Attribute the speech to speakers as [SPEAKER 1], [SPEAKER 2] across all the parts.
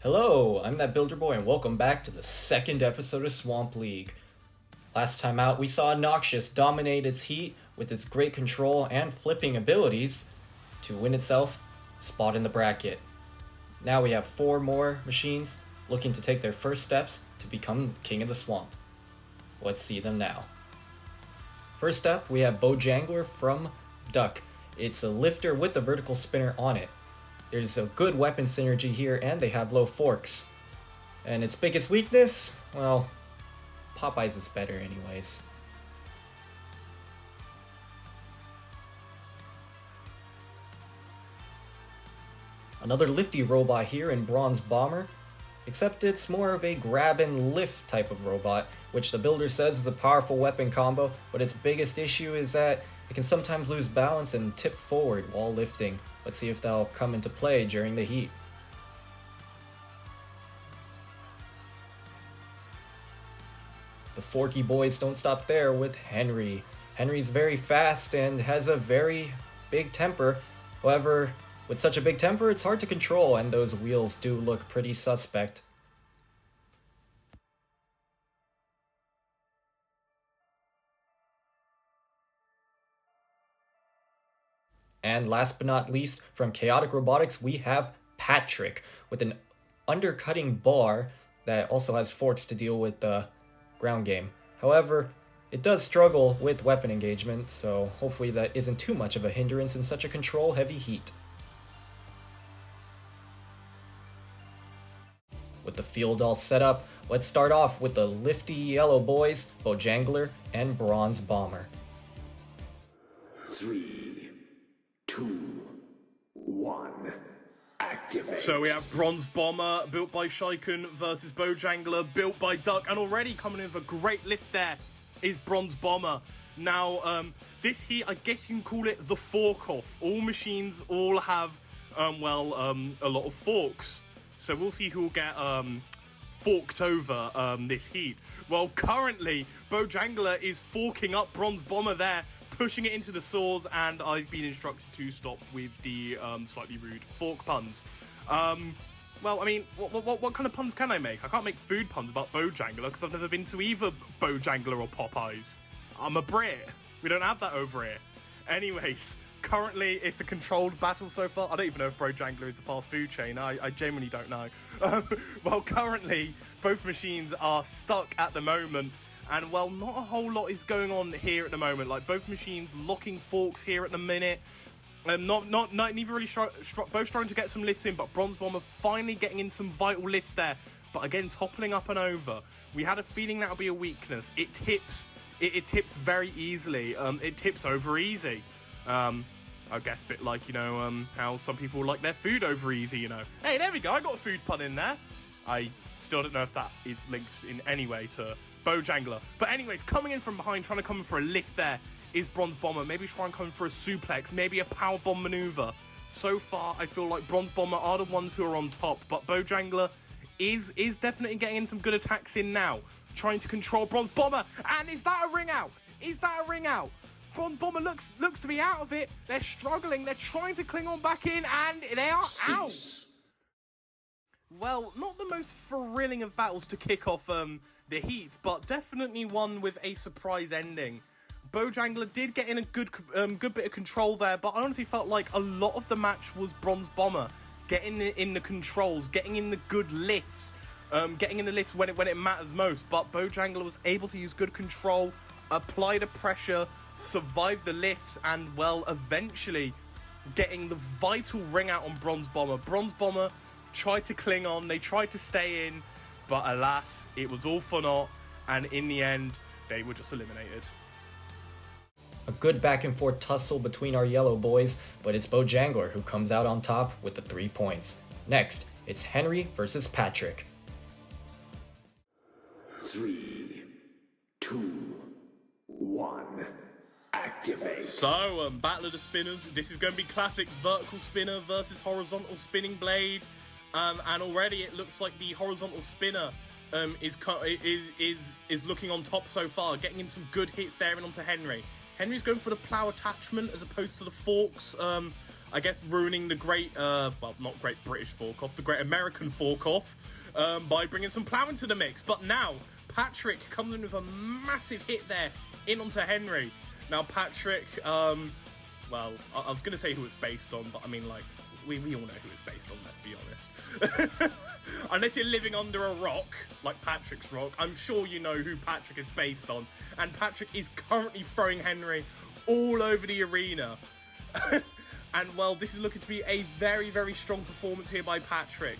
[SPEAKER 1] Hello, I'm ThatBuilderBoi and welcome back to the second episode of Swamp League. Last time out, we saw Noxious dominate its heat with its great control and flipping abilities to win itself a spot in the bracket. Now we have 4 more machines looking to take their first steps to become king of the swamp. Let's see them now. First up, we have Bojangled from Duck. It's a lifter with a vertical spinner on it. There's a good weapon synergy here, and they have low forks. And its biggest weakness? Well, Popeye's is better anyways. Another lifty robot here in Bronze Bomber, except it's more of a grab and lift type of robot, which the builder says is a powerful weapon combo, but its biggest issue is that it can sometimes lose balance and tip forward while lifting. Let's see if that'll come into play during the heat. The Forky boys don't stop there with Henry. Henry's very fast and has a very big temper. However, with such a big temper, it's hard to control, and those wheels do look pretty suspect. And last but not least, from Chaotic Robotics, we have Patrick with an undercutting bar that also has forks to deal with the ground game. However, it does struggle with weapon engagement, so hopefully that isn't too much of a hindrance in such a control-heavy heat. With the field all set up, let's start off with the lifty yellow boys, Bojangled and Bronze Bomber.
[SPEAKER 2] 3, 2, 1, activate.
[SPEAKER 3] So we have Bronze Bomber, built by Shiken, versus Bojangled, built by Duck, and already coming in with a great lift there is Bronze Bomber. Now, this heat, I guess you can call it the fork-off. All machines all have, a lot of forks. So we'll see who will get forked over this heat. Well, currently, Bojangled is forking up Bronze Bomber there, pushing it into the saws, and I've been instructed to stop with the slightly rude fork puns. Well, I mean, what kind of puns can I make? I can't make food puns about Bojangled because I've never been to either Bojangled or Popeyes. I'm a Brit. We don't have that over here. Anyways, currently it's a controlled battle so far. I don't even know if Bojangled is a fast food chain. I genuinely don't know. Well, currently both machines are stuck at the moment. And, well, not a whole lot is going on here at the moment. Like, both machines locking forks here at the minute. Neither really both trying to get some lifts in, but Bronze Bomber finally getting in some vital lifts there. But again, toppling up and over. We had a feeling that would be a weakness. It tips. It tips very easily. It tips over easy. I guess a bit like, how some people like their food over easy, Hey, there we go. I got a food pun in there. I still don't know if that is linked in any way to Bojangled. But anyways, coming in from behind, trying to come in for a lift there is Bronze Bomber. Maybe trying to come in for a suplex, maybe a power bomb maneuver. So far, I feel like Bronze Bomber are the ones who are on top, but Bojangled is definitely getting in some good attacks in now. Trying to control Bronze Bomber, and is that a ring out? Is that a ring out? Bronze Bomber looks to be out of it. They're struggling. They're trying to cling on back in, and they are out. Well, not the most thrilling of battles to kick off the heat, but definitely one with a surprise ending. Bojangled did get in a good bit of control there, but I honestly felt like a lot of the match was Bronze Bomber getting in the controls, getting in the good lifts, getting in the lifts when it matters most. But Bojangled was able to use good control, apply the pressure, survive the lifts, and, well, eventually getting the vital ring out on Bronze Bomber. Bronze Bomber tried to cling on, they tried to stay in, but alas, it was all for naught, and in the end, they were just eliminated.
[SPEAKER 1] A good back and forth tussle between our yellow boys, but it's Bojangled who comes out on top with the 3 points. Next, it's Henry versus Patrick.
[SPEAKER 2] 3, 2, 1, activate.
[SPEAKER 3] So, Battle of the Spinners. This is going to be classic vertical spinner versus horizontal spinning blade. And already it looks like the horizontal spinner is looking on top so far, getting in some good hits there and onto Henry. Henry's going for the plow attachment as opposed to the forks. I guess, ruining the great, well, not great British fork-off, the great American fork-off, by bringing some plow into the mix. But now, Patrick comes in with a massive hit there, in onto Henry. Now, Patrick, well, I was going to say who it's based on, but I mean, like, we all know who it's based on, let's be honest. Unless you're living under a rock, like Patrick's rock, I'm sure you know who Patrick is based on. And Patrick is currently throwing Henry all over the arena. And, well, this is looking to be a very, very strong performance here by Patrick.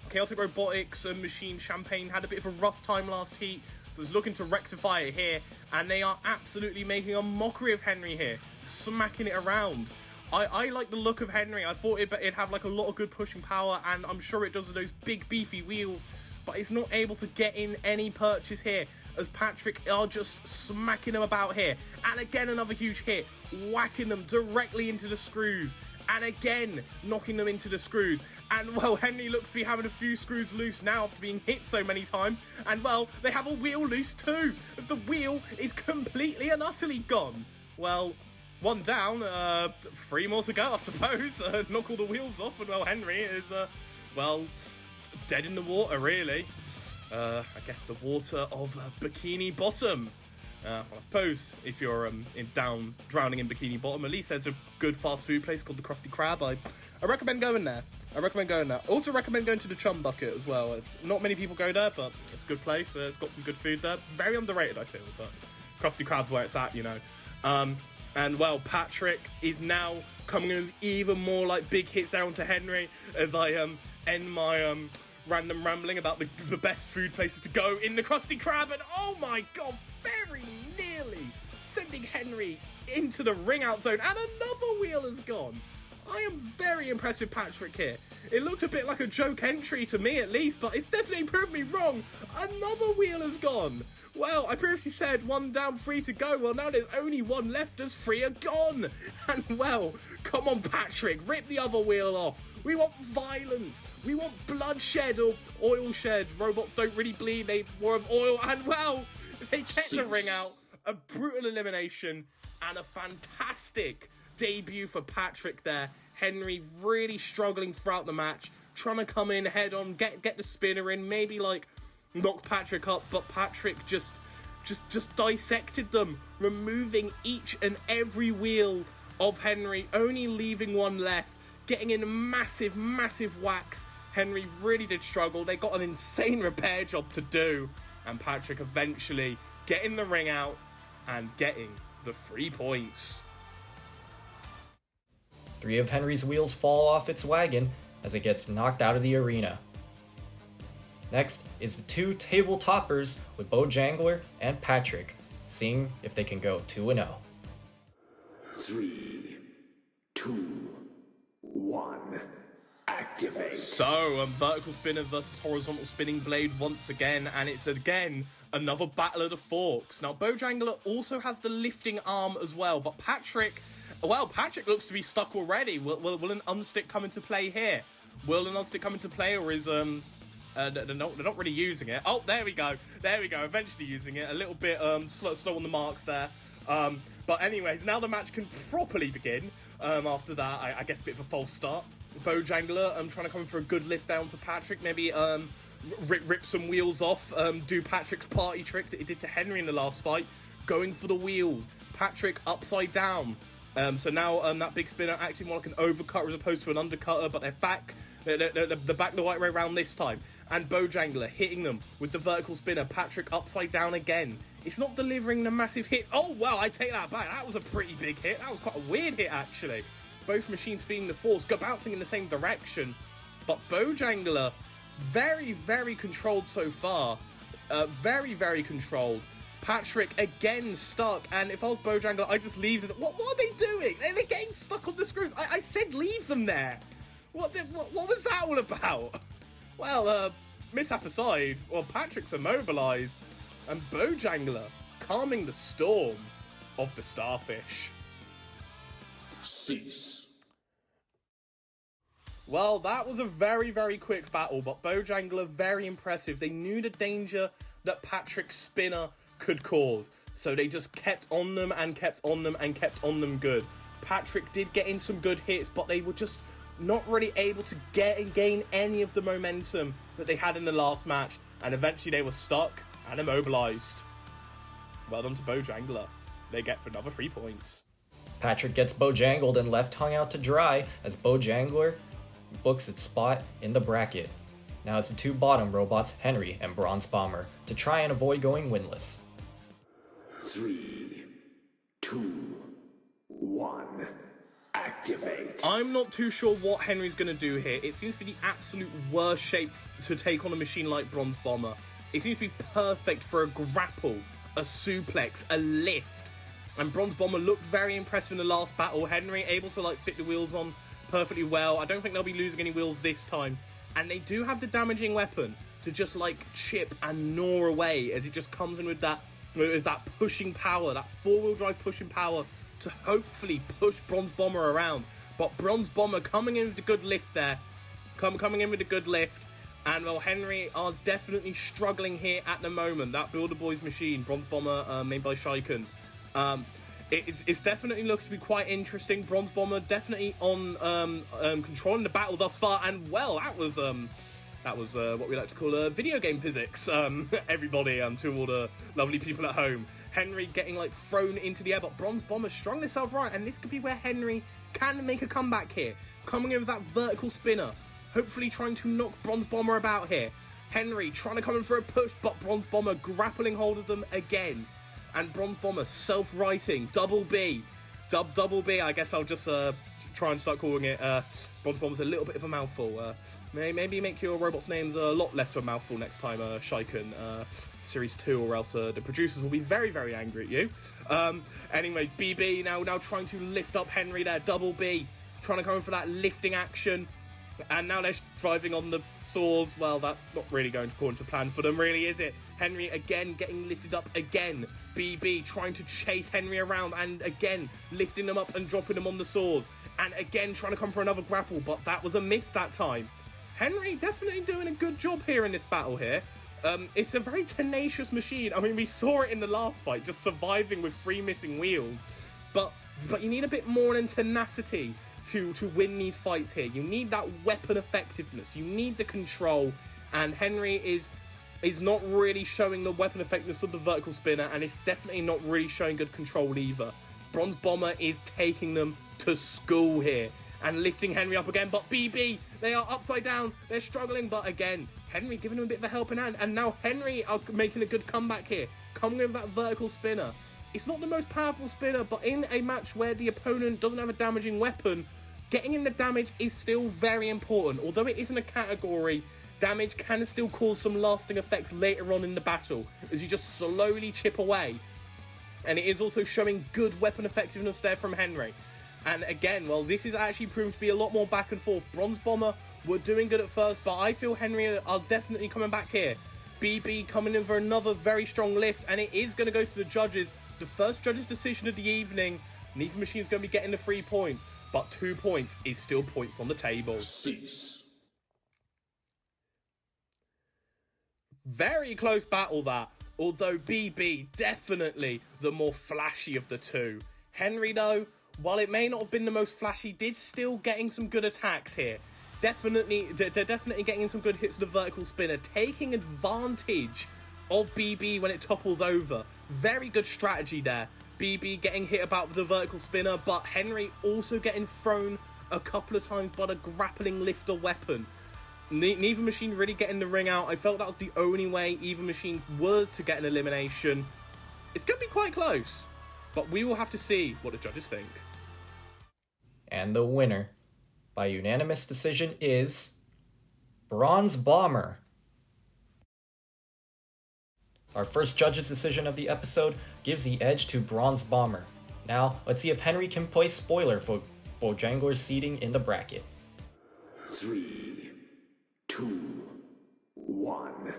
[SPEAKER 3] Chaotic Robotics and Machine Champagne had a bit of a rough time last heat, so it's looking to rectify it here. And they are absolutely making a mockery of Henry here, smacking it around. I like the look of Henry. I thought it'd have like a lot of good pushing power, and I'm sure it does with those big beefy wheels, but it's not able to get in any purchase here, as Patrick are just smacking them about here. And again, another huge hit, whacking them directly into the screws, and again knocking them into the screws. And, well, Henry looks to be having a few screws loose now after being hit so many times. And, well, they have a wheel loose too, as the wheel is completely and utterly gone. Well, one down, 3 more to go, I suppose. Knock all the wheels off, and, well, Henry is, well, dead in the water, really. I guess the water of Bikini Bottom. Well, I suppose if you're drowning in Bikini Bottom, at least there's a good fast food place called the Krusty Krab. I recommend going there. Also recommend going to the Chum Bucket as well. Not many people go there, but it's a good place. It's got some good food there. Very underrated, I feel, but Krusty Krab's where it's at, you know. And, well, Patrick is now coming in with even more, like, big hits there onto Henry, as I end my random rambling about the best food places to go in the Krusty Krab. And, oh my god, very nearly sending Henry into the ring-out zone, and another wheel has gone. I am very impressed with Patrick here. It looked a bit like a joke entry to me, at least, but it's definitely proved me wrong. Another wheel has gone. Well, I previously said 1 down, 3 to go. Well, now there's only 1 left as 3 are gone. And, well, come on, Patrick, rip the other wheel off. We want violence. We want bloodshed or oil shed. Robots don't really bleed. They more of oil. And, well, they get the ring out. A brutal elimination and a fantastic debut for Patrick there. Henry really struggling throughout the match, trying to come in head on, get the spinner in, maybe like knock Patrick up, but Patrick just dissected them, removing each and every wheel of Henry, only leaving 1 left, getting in massive whacks. Henry really did struggle. They got an insane repair job to do, and Patrick eventually getting the ring out and getting the 3 points.
[SPEAKER 1] 3 of Henry's wheels fall off its wagon as it gets knocked out of the arena. Next is the 2 table toppers with Bojangled and Patrick, seeing if they can go 2-0.
[SPEAKER 2] 3, 2, 1, activate.
[SPEAKER 3] So, vertical spinner versus horizontal spinning blade once again, and it's again another battle of the forks. Now, Bojangled also has the lifting arm as well, but Patrick looks to be stuck already. Will an unstick come into play here? Will an unstick come into play, or is they're not really using it? Oh, there we go. Eventually using it. A little bit slow on the marks there. But anyways, now the match can properly begin. After that, I guess a bit of a false start. Bojangled trying to come for a good lift down to Patrick. Maybe rip some wheels off. Do Patrick's party trick that he did to Henry in the last fight. Going for the wheels. Patrick upside down. So now that big spinner actually more like an overcutter as opposed to an undercutter, but they're back. They're back the right way around this time. And Bojangled hitting them with the vertical spinner. Patrick upside down again. It's not delivering the massive hits. Oh, wow, I take that back. That was a pretty big hit. That was quite a weird hit, actually. Both machines feeding the force, go bouncing in the same direction. But Bojangled, very controlled so far. Very controlled. Patrick again stuck, and if I was Bojangled, I'd just leave them. What are they doing? They're getting stuck on the screws. I said leave them there. What was that all about? Well, mishap aside, well, Patrick's immobilized, and Bojangled calming the storm of the starfish.
[SPEAKER 2] Cease.
[SPEAKER 3] Well, that was a very quick battle, but Bojangled very impressive. They knew the danger that Patrick's spinner could cause, so they just kept on them and kept on them and kept on them good. Patrick did get in some good hits, but they were just not really able to gain any of the momentum that they had in the last match, and eventually they were stuck and immobilized. Well done to Bojangled. They get for another 3 points.
[SPEAKER 1] Patrick gets Bojangled and left hung out to dry as Bojangled books its spot in the bracket. Now it's the 2 bottom robots, Henry and Bronze Bomber, to try and avoid going winless.
[SPEAKER 2] 3, 2, 1. Activate.
[SPEAKER 3] I'm not too sure what Henry's going to do here. It seems to be the absolute worst shape to take on a machine like Bronze Bomber. It seems to be perfect for a grapple, a suplex, a lift. And Bronze Bomber looked very impressive in the last battle. Henry able to fit the wheels on perfectly well. I don't think they'll be losing any wheels this time. And they do have the damaging weapon to just chip and gnaw away as it just comes in with that pushing power, that 4-wheel drive pushing power to hopefully push Bronze Bomber around. But Bronze Bomber coming in with a good lift there. Coming in with a good lift. And well, Henry are definitely struggling here at the moment. ThatBuilderBoi's machine, Bronze Bomber made by Shiken. It's definitely looking to be quite interesting. Bronze Bomber definitely on controlling the battle thus far, and well, that was what we like to call video game physics. Everybody, to all the lovely people at home. Henry getting thrown into the air, but Bronze Bomber strung himself right, and this could be where Henry can make a comeback here. Coming in with that vertical spinner, hopefully trying to knock Bronze Bomber about here. Henry trying to come in for a push, but Bronze Bomber grappling hold of them again. And Bronze Bomber self-writing, double B, I guess I'll just try and start calling it. Bronze Bomber's a little bit of a mouthful. Maybe make your robot's names a lot less of a mouthful next time, Shiken, Series 2, or else the producers will be very, very angry at you. Anyways, BB now trying to lift up Henry there, double B, trying to come in for that lifting action. And now they're driving on the saws. Well, that's not really going according to plan for them, really, is it? Henry again getting lifted up again. BB trying to chase Henry around and again lifting them up and dropping them on the saws. And again trying to come for another grapple, but that was a miss that time. Henry definitely doing a good job here in this battle here. It's a very tenacious machine. I mean, we saw it in the last fight, just surviving with 3 missing wheels. But you need a bit more than tenacity to win these fights here. You need that weapon effectiveness. You need the control. And Henry is not really showing the weapon effectiveness of the vertical spinner, and it's definitely not really showing good control either. Bronze Bomber is taking them to school here and lifting Henry up again, but BB, they are upside down, they're struggling, but again, Henry giving them a bit of a helping hand, and now Henry are making a good comeback here, coming in with that vertical spinner. It's not the most powerful spinner, but in a match where the opponent doesn't have a damaging weapon, getting in the damage is still very important. Although it isn't a category, damage can still cause some lasting effects later on in the battle as you just slowly chip away. And it is also showing good weapon effectiveness there from Henry. And again, well, this is actually proving to be a lot more back and forth. Bronze Bomber were doing good at first, but I feel Henry are definitely coming back here. BB coming in for another very strong lift, and it is going to go to the judges. The first judge's decision of the evening. Neither machine is going to be getting the 3 points, but 2 points is still points on the table.
[SPEAKER 2] Cease.
[SPEAKER 3] Very close battle that, although BB definitely the more flashy of the two. Henry though, while it may not have been the most flashy, did still getting some good attacks here. They're definitely getting some good hits with the vertical spinner, taking advantage of BB when it topples over. Very good strategy there. BB getting hit about with the vertical spinner, but Henry also getting thrown a couple of times by the grappling lifter weapon. Neither machine really getting the ring out. I felt that was the only way either machine was to get an elimination. It's going to be quite close, but we will have to see what the judges think.
[SPEAKER 1] And the winner, by unanimous decision, is Bronze Bomber. Our first judge's decision of the episode gives the edge to Bronze Bomber. Now, let's see if Henry can play spoiler for Bojangled's seating in the bracket.
[SPEAKER 2] 3, 2, 1.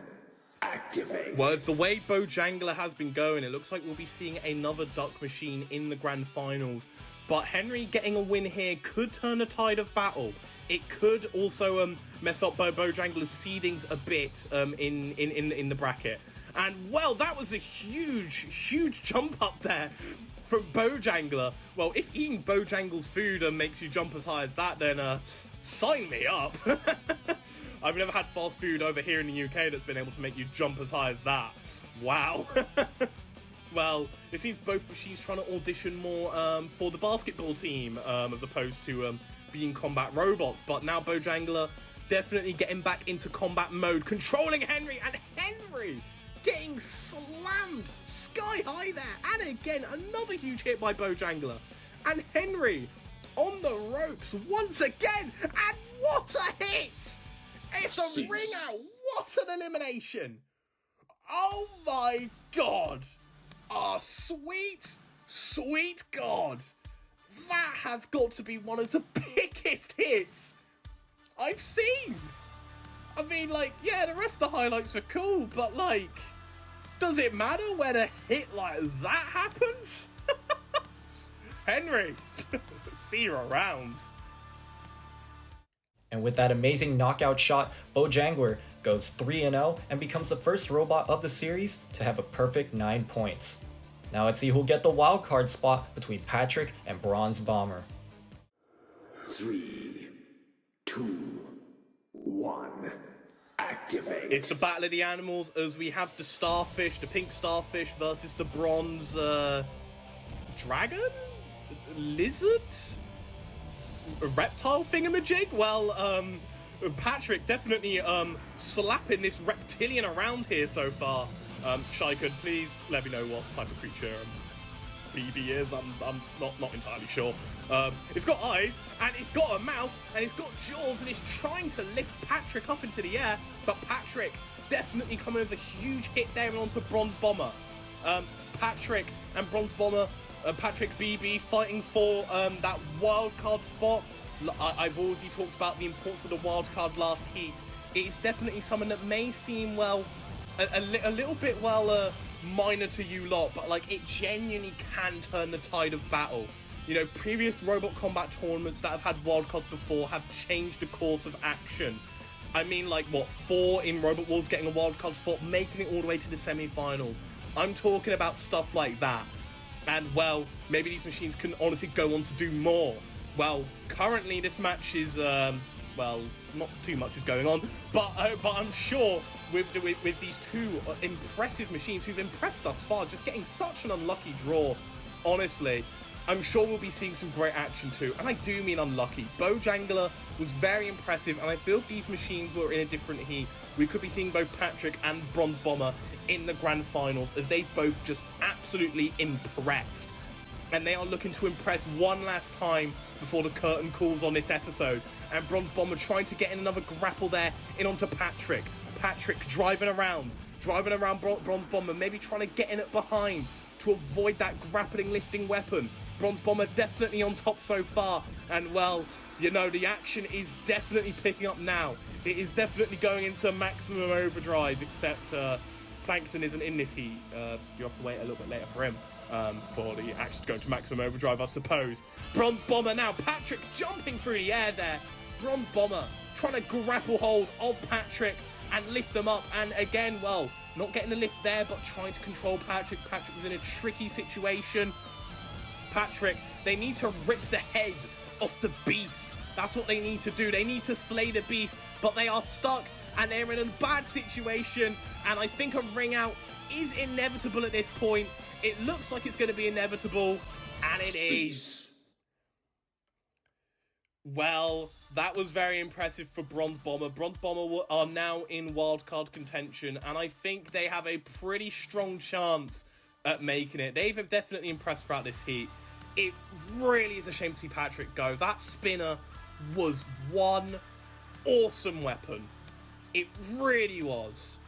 [SPEAKER 2] Activate.
[SPEAKER 3] Well, the way Bojangled has been going, it looks like we'll be seeing another duck machine in the grand finals. But Henry getting a win here could turn the tide of battle. It could also mess up Bojangled's seedings a bit in the bracket. And well, that was a huge jump up there from Bojangler. Well, if eating Bojangle's food makes you jump as high as that, then sign me up. I've never had fast food over here in the UK that's been able to make you jump as high as that. Wow. Well, it seems both machines trying to audition more for the basketball team as opposed to being combat robots. But now Bojangler definitely getting back into combat mode, controlling Henry, and Henry getting slammed sky high there. And again, another huge hit by Bojangler. And Henry on the ropes once again. And what a hit! It's a ring out. What an elimination. Oh my God. Oh, sweet, sweet God. That has got to be one of the biggest hits I've seen. I mean, like, yeah, the rest of the highlights are cool, but, like, does it matter when a hit like that happens? Henry, see you around.
[SPEAKER 1] And with that amazing knockout shot, Bojangler goes 3-0 and becomes the first robot of the series to have a perfect 9 points. Now let's see who'll get the wildcard spot between Patrick and Bronze Bomber.
[SPEAKER 2] 3, 2, 1. Activate.
[SPEAKER 3] It's the battle of the animals as we have the starfish, the pink starfish versus the bronze dragon? Lizard? A reptile thingamajig? Well, Patrick definitely slapping this reptilian around here so far. Shaiken, please let me know what type of creature BB is. I'm not entirely sure. It's got eyes, and it's got a mouth, and it's got jaws, and it's trying to lift Patrick up into the air, but Patrick definitely coming with a huge hit there and onto Bronze Bomber. Patrick and Bronze Bomber, Patrick BB fighting for that wild card spot. I've already talked about the importance of the wild card last heat. It's definitely something that may seem, well, a little bit, well, minor to you lot, but, like, it genuinely can turn the tide of battle. You know, previous robot combat tournaments that have had wildcards before have changed the course of action. I mean, like, what, 4 in Robot Wars getting a wildcard spot, making it all the way to the semi-finals. I'm talking about stuff like that. And, well, maybe these machines can honestly go on to do more. Well, currently this match is, well, not too much is going on, but I'm sure with these two impressive machines who've impressed us far, just getting such an unlucky draw, honestly, I'm sure we'll be seeing some great action too. And I do mean unlucky. Bojangler was very impressive, and I feel if these machines were in a different heat, we could be seeing both Patrick and Bronze Bomber in the grand finals, as they've both just absolutely impressed. And they are looking to impress one last time before the curtain calls on this episode. And Bronze Bomber trying to get in another grapple there in onto Patrick. Patrick driving around Bronze Bomber, maybe trying to get in it behind to avoid that grappling lifting weapon. Bronze Bomber definitely on top so far. And, well, you know, the action is definitely picking up now. It is definitely going into maximum overdrive, except Plankton isn't in this heat. You have to wait a little bit later for him. For the action to go to maximum overdrive, I suppose. Bronze Bomber now. Patrick jumping through the air there. Bronze Bomber trying to grapple hold of Patrick and lift them up. And again, well, not getting the lift there, but trying to control Patrick. Patrick was in a tricky situation. Patrick, they need to rip the head off the beast. That's what they need to do. They need to slay the beast, but they are stuck and they're in a bad situation. And I think a ring out is inevitable at this point. It looks like it's going to be inevitable, and it is. Well, that was very impressive for Bronze Bomber. Bronze Bomber are now in wildcard contention, and I think they have a pretty strong chance at making it. They've definitely impressed throughout this heat. It really is a shame to see Patrick go. That spinner was one awesome weapon. It really was.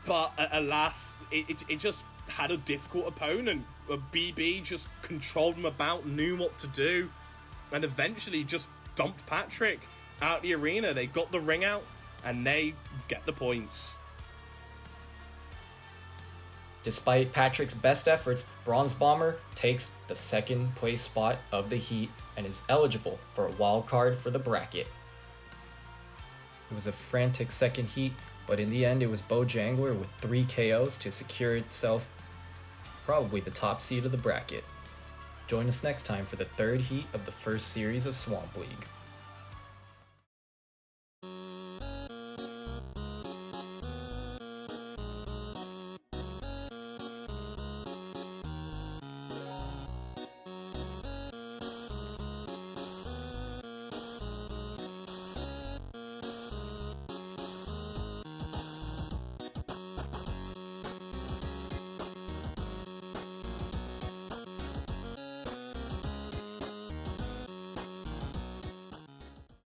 [SPEAKER 3] But alas, it just had a difficult opponent. BB just controlled him about, knew what to do, and eventually just dumped Patrick out the arena. They got the ring out, and they get the points.
[SPEAKER 1] Despite Patrick's best efforts, Bronze Bomber takes the second place spot of the heat and is eligible for a wild card for the bracket. It was a frantic second heat, but in the end it was Bojangler with 3 KOs to secure itself probably the top seed of the bracket. Join us next time for the third heat of the first series of Swamp League.